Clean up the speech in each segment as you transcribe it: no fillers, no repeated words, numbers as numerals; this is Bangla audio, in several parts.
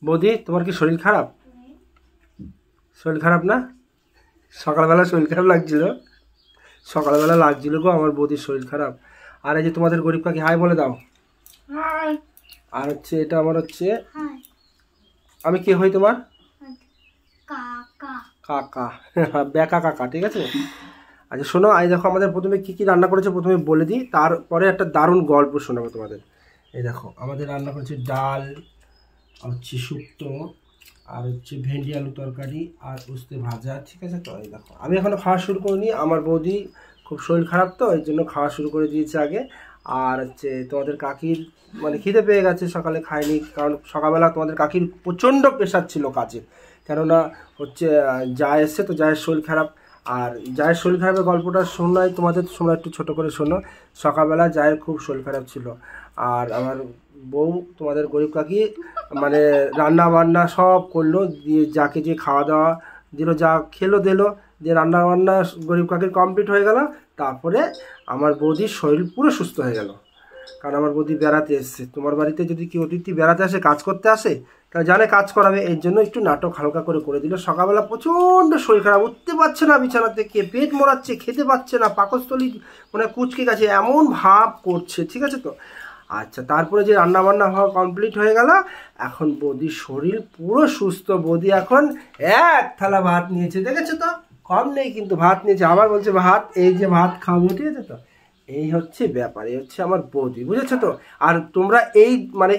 বৌদি তোমার কি শরীর খারাপ? শরীর খারাপ না? সকালবেলা শরীর খারাপ লাগছিল, সকালবেলা লাগছিল গো আমার বৌদির শরীর খারাপ। আর এই যে তোমাদের গরিব কাকি হাই বলে দাও। আর হচ্ছে এটা আমার হচ্ছে, আমি কে হই তোমার? কাকা, বেকা কাকা, ঠিক আছে। আচ্ছা শোনো, আজ দেখো আমাদের প্রথমে কি কি রান্না করেছে প্রথমে বলে দিই, তারপরে একটা দারুণ গল্প শোনাবো তোমাদের। এই দেখো আমাদের রান্না করেছে ডাল, আর হচ্ছে শুক্তো, আর হচ্ছে ভেন্ডি আলু তরকারি, আর উস্তে ভাজা, ঠিক আছে। তো এই দেখো আমি এখনো খাওয়া শুরু করিনি, আমার বৌদি খুব শরীর খারাপ তো এই জন্য খাওয়া শুরু করে দিয়েছে আগে। আর হচ্ছে তোমাদের কাকির মানে খিদে পেয়ে গেছে, সকালে খায়নি, কারণ সকালবেলা তোমাদের কাকির প্রচণ্ড প্রেশার ছিল কাজে, কেননা হচ্ছে যা এসছে তো জায়ের শরীর খারাপ। আর জায়ের শরীর খারাপের গল্পটা শোনাই তোমাদের, তোমরা একটু ছোটো করে শোনো। সকালবেলা জায়ের খুব শরীর খারাপ ছিল, আর আমার বউ তোমাদের গরিব কাকি মানে রান্না বান্না সব করলো, দিয়ে যাকে যে খাওয়া দাওয়া দিল, যা খেলো দিলো, দিয়ে রান্না বান্না গরিব কাকির কমপ্লিট হয়ে গেল। তারপরে আমার বৌদির শরীর পুরো সুস্থ হয়ে গেল, কারণ আমার বৌদি বেড়াতে এসছে। তোমার বাড়িতে যদি কি অতিথি বেড়াতে আসে, কাজ করতে আসে, তাহলে জানে কাজ করাবে, এই জন্য একটু নাটক হালকা করে দিল। সকালবেলা প্রচণ্ড শরীর খারাপ, উঠতে পারছে না বিছানা থেকে, পেট মোড়াচ্ছে, খেতে পাচ্ছে না, পাকস্থলী মানে কুচকে গেছে, এমন ভাব করছে, ঠিক আছে তো। আচ্ছা তারপরে যে রান্না বান্না হওয়া কমপ্লিট হয়ে গেল, এখন বৌদির শরীর পুরো সুস্থ। বৌদি এখন এক থালা ভাত নিয়েছে, দেখেছো তো, কম নেই কিন্তু ভাত নিয়েছে। আবার বলছে ভাত, এই যে ভাত খাবো, ঠিক আছে তো। এই হচ্ছে ব্যাপার, এই হচ্ছে আমার বৌদি, বুঝেছো তো। আর তোমরা এই মানে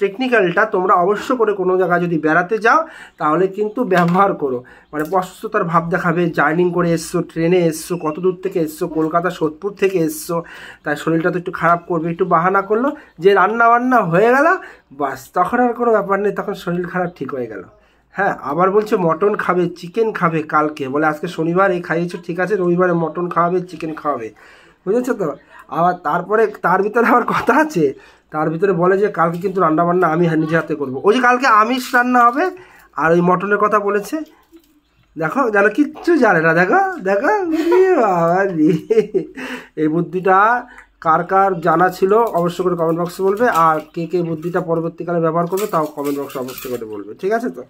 টেকনিক্যালটা তোমরা অবশ্য করে কোনো জায়গায় যদি বেড়াতে যাও তাহলে কিন্তু ব্যবহার করো। মানে অসুস্থতার ভাব দেখাবে, জার্নিং করে এসছো, ট্রেনে এসছো, কত দূর থেকে এসছো, কলকাতা সোদপুর থেকে এসছো, তাই শরীরটা তো একটু খারাপ করবে, একটু বাহানা করলো যে রান্না বান্না হয়ে গেল, বাস তখন আর কোনো ব্যাপার নেই, তখন শরীর খারাপ ঠিক হয়ে গেল। হ্যাঁ আবার বলছে মটন খাবে, চিকেন খাবে কালকে, বলে আজকে শনিবার এই খাইয়েছো, ঠিক আছে, রবিবারে মটন খাওয়াবে, চিকেন খাওয়াবে, বুঝেছো তো। আবার তারপরে তার ভিতরে আবার কথা আছে, তার ভিতরে বলে যে কালকে কিন্তু রান্না বান্না আমি নিজে হাতে করবো, ওই যে কালকে আমিষ রান্না হবে। আর ওই মটনের কথা বলেছে, দেখো যেন কিচ্ছু জানে না, দেখো দেখো এই বুদ্ধিটা কার কার জানা ছিল অবশ্য করে কমেন্ট বক্সে বলবে, আর কে কে বুদ্ধিটা পরবর্তীকালে ব্যবহার করবে তাও কমেন্ট বক্সে অবশ্যই করে বলবে, ঠিক আছে তো।